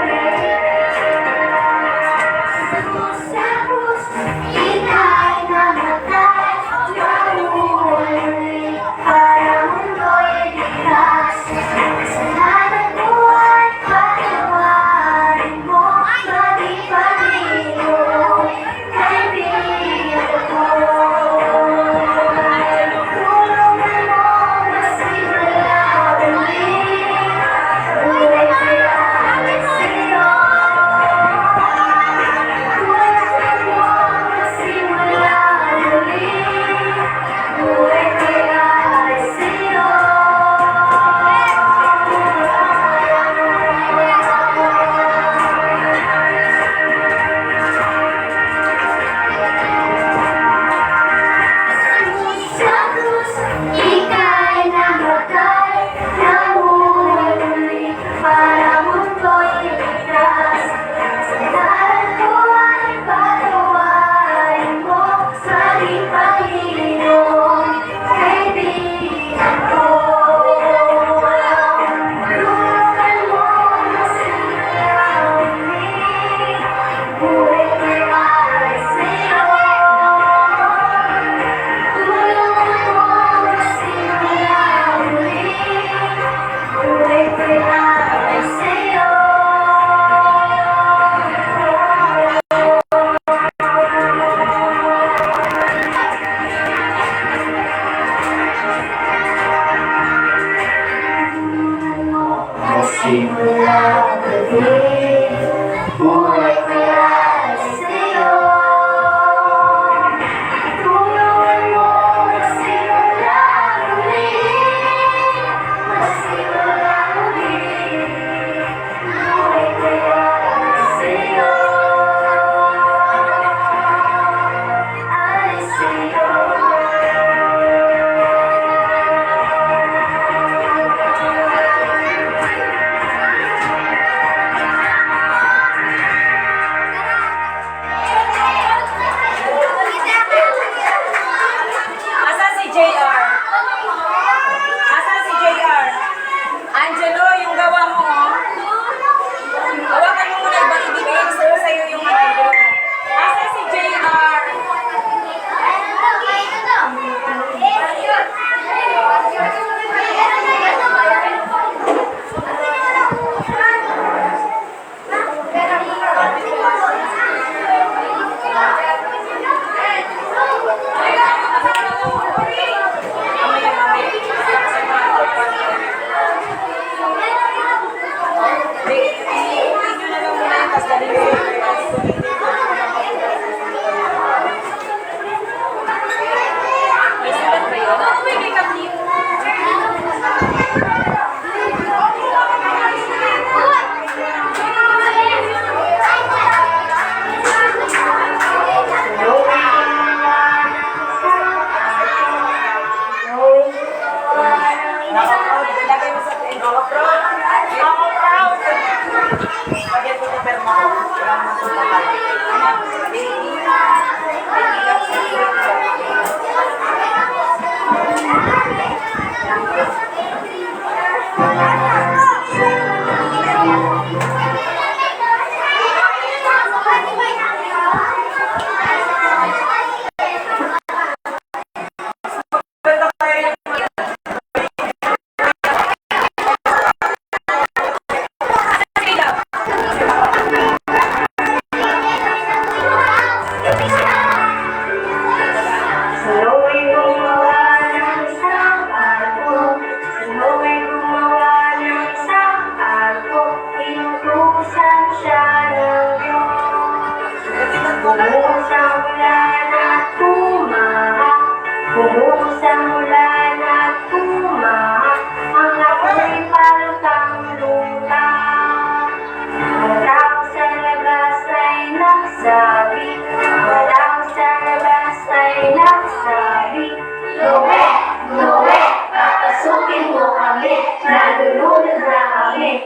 kami.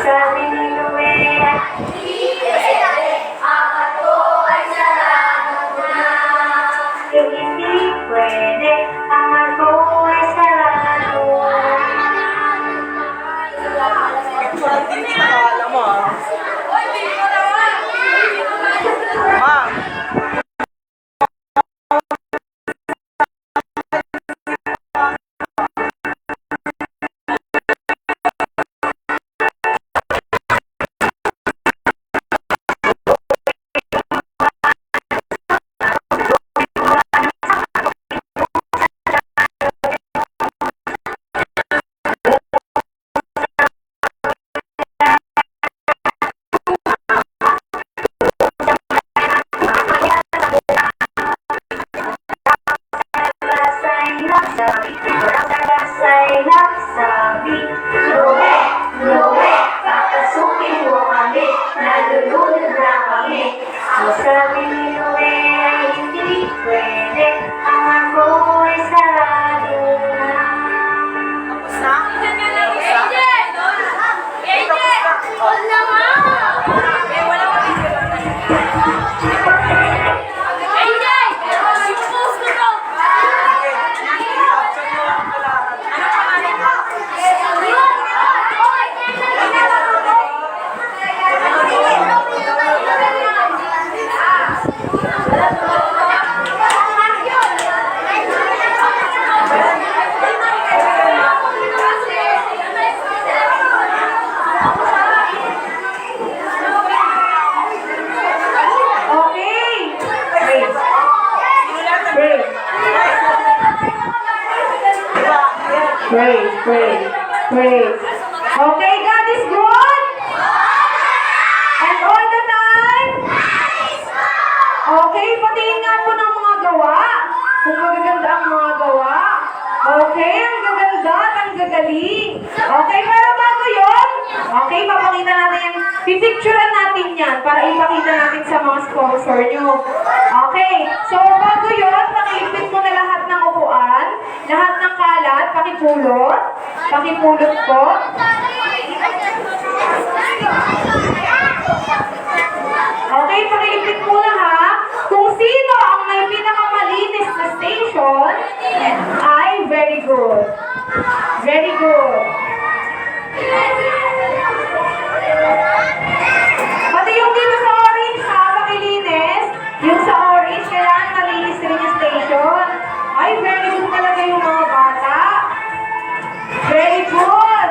Sabi ni Luwea, yung hindi pwede, ang ako ay sarado. Picturean din kita, kala mo ah. Ma, Rasay nagsabi, Luwe, Luwe, papasukin mo kami, nalulunod na kami. Ang sabi ni Luwe ay hindi pwede, ang ako ay sarado na. tapos na? Huwag na nga! Eh, wala pa rin sila. Angel! Sinupost ko to! Sige, caption mo ang kailangan. Ano pangalan mo? Okay! Wait, Sinulat na wait, wait. Okay, God is good? And all the time? Okay, patingin nga po ng mga gawa. Kung magaganda ang mga gawa. Okay, ang gaganda at ang gagaling. Okay, pero bago yun, okay, papakita natin yan. Pipicturean natin yan para ipakita natin sa mga sponsor nyo. Okay, so bago yun, pakilipit mo na lahat ng upuan, lahat ng kalat, pakipulot. Pakipulot po. Okay, pakilipit mo na ha. Kung sino ang may pinakamalinis na station, ay very good. Very good. Pati yung dito sa orange ha, pakilinis. Yung sa orange, kailangan malinis rin yung station. Ay, very good talaga yung mga bata. Very good.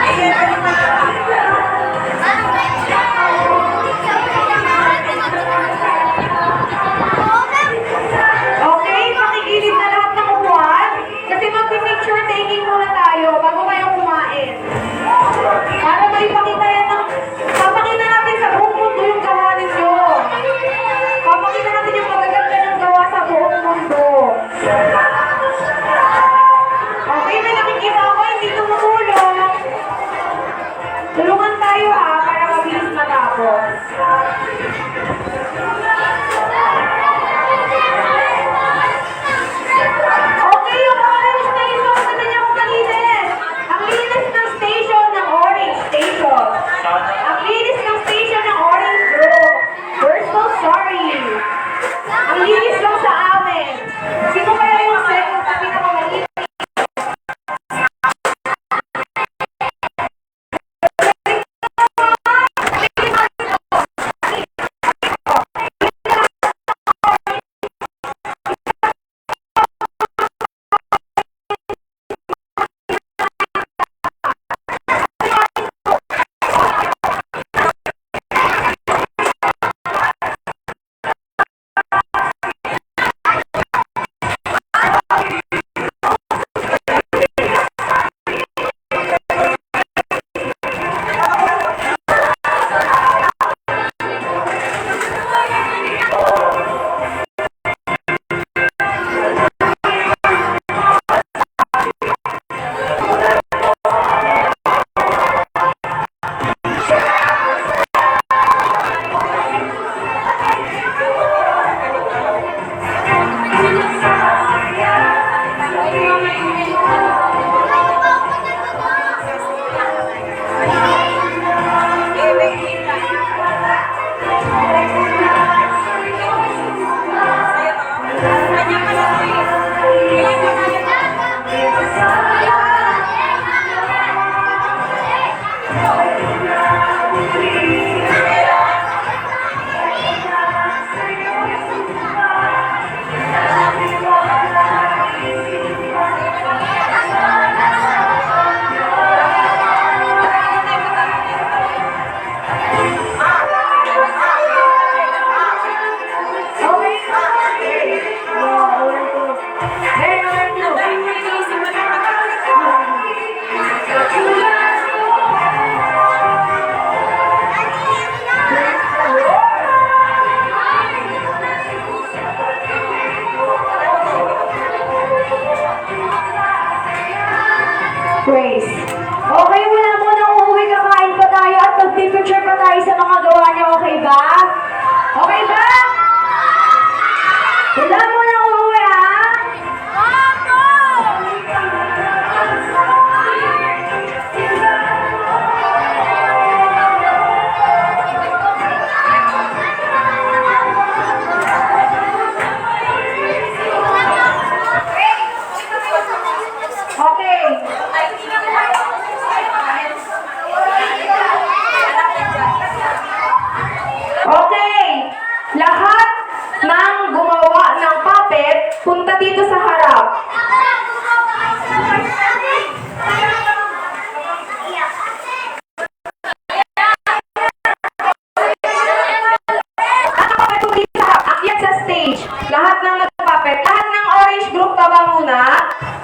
Ayan, ano pa?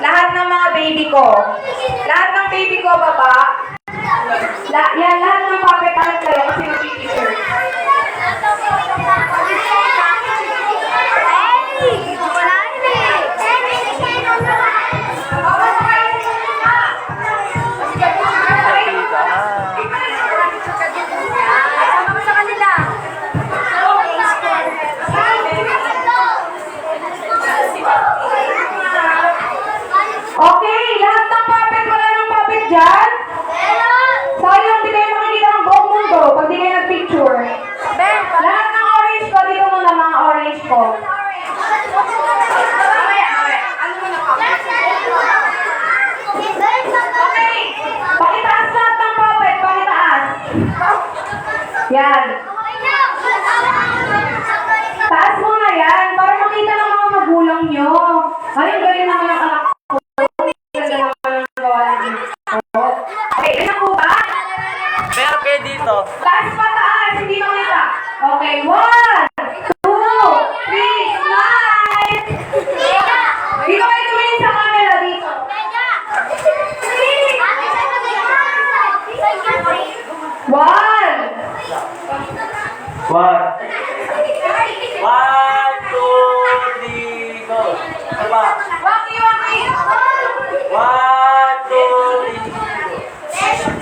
Lahat ng mga baby ko. Lahat ng baby ko, baba. Yan, lahat ng puppet alam kayo kasi mag-picture. Okay, lahat ng puppet, wala ng puppet dyan? Sayang, di kayo makikita ng buong mundo pag di kayo nag-picture. Lahat ng orange ko, dito muna mga orange ko. Okay, pakitaas lahat ng puppet, pakitaas. Yan. Taas mo na yan, para makita ng mga magulang nyo. Ay, ang galing naman ang anak ko. Ganda naman ang gawa ng ito. Okay, ano po ba? Pero kayo dito. Taas pa taas, hindi makita. Okay, 1, 2, 3, smile! Dito kayo tumingin sa camera, dito. One! One. 1, 2, 3, go. Diba? Waki, waki! 1, 2, 3, go.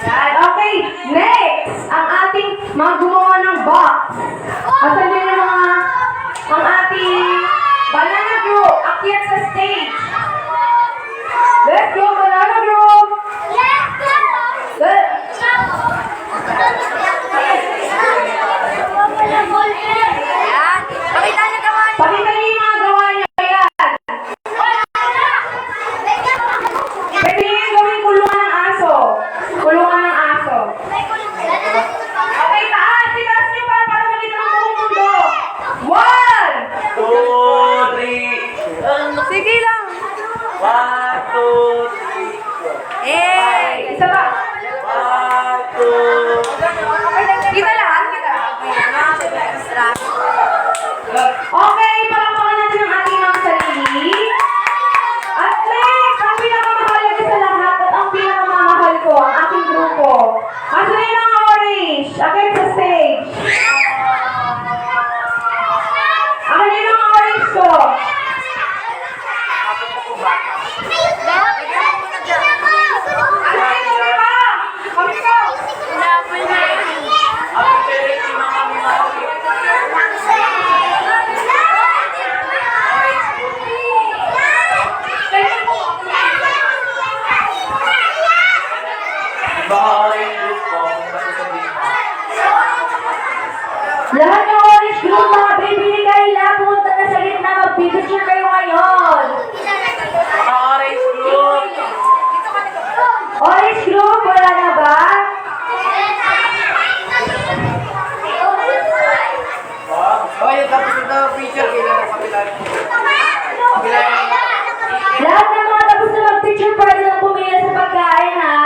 Yan. Okay, next, ang ating mga gumawa ng box. Asan din yung mga, ang ating banana group, akyat sa stage. Let's go, banana group! Let's Pakita niyo yung mga gawa niyo. Ayan. Pwede niyo yung gawing kulungan ng aso. Kulungan ng aso. Okay, taas. Itaas niyo para makita ng buong mundo. 1! 2, 3. Sige lang. 1, 2, 3, go. Eh, isa pa. 1, 2, Kita lang. Kita. Okay, palakpakan natin ang ating mga sarili. At next, ang pinakamahalaga sa lahat at ang pinakamamahal ko, ang aking grupo. Asan na yung mga orange? Akin sa stage. Akin na yung mga orange ko. Asan na yung ba? Kami ko. Lahat ng orange group, mga baby ni Kayla, pumunta na sa gitna, mag-picture kayo ngayon. Orange group. Orange group, wala na ba? Oh, yung tapos ito, picture, kailan na kapila. Lahat ng mga tapos na mag-picture, pwede lang pumila sa pagkain, ha?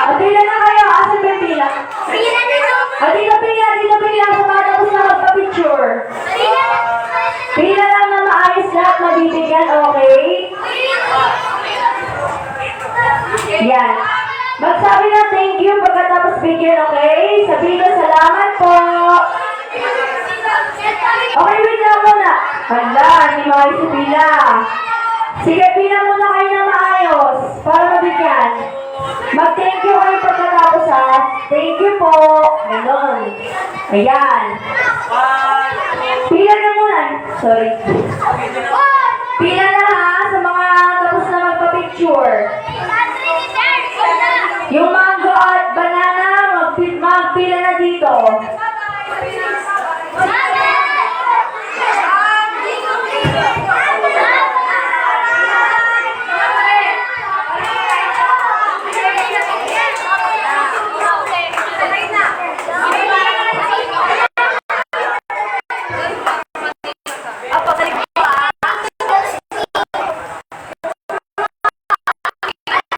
O, pila na kayo. Asan ba yung pila? O, dito pila sa mga tapos na magpa-picture. Pila lang na maayos lahat, mabibigyan, okay? Yan. Magsabi na thank you pagkatapos bigyan, okay? Sabihin ko, salamat po. Okay, wait lang muna. Hala, hindi maayos si pila. Sige, pila muna kayo na maayos para mabigyan. Mag-thank you kayo pagkatapos, ha? Thank you po. Ganon. Ayan. Pila na muna. Sorry. Pila na, ha? Sa mga tapos na magpa-picture. Yung mango at banana, magpila na dito.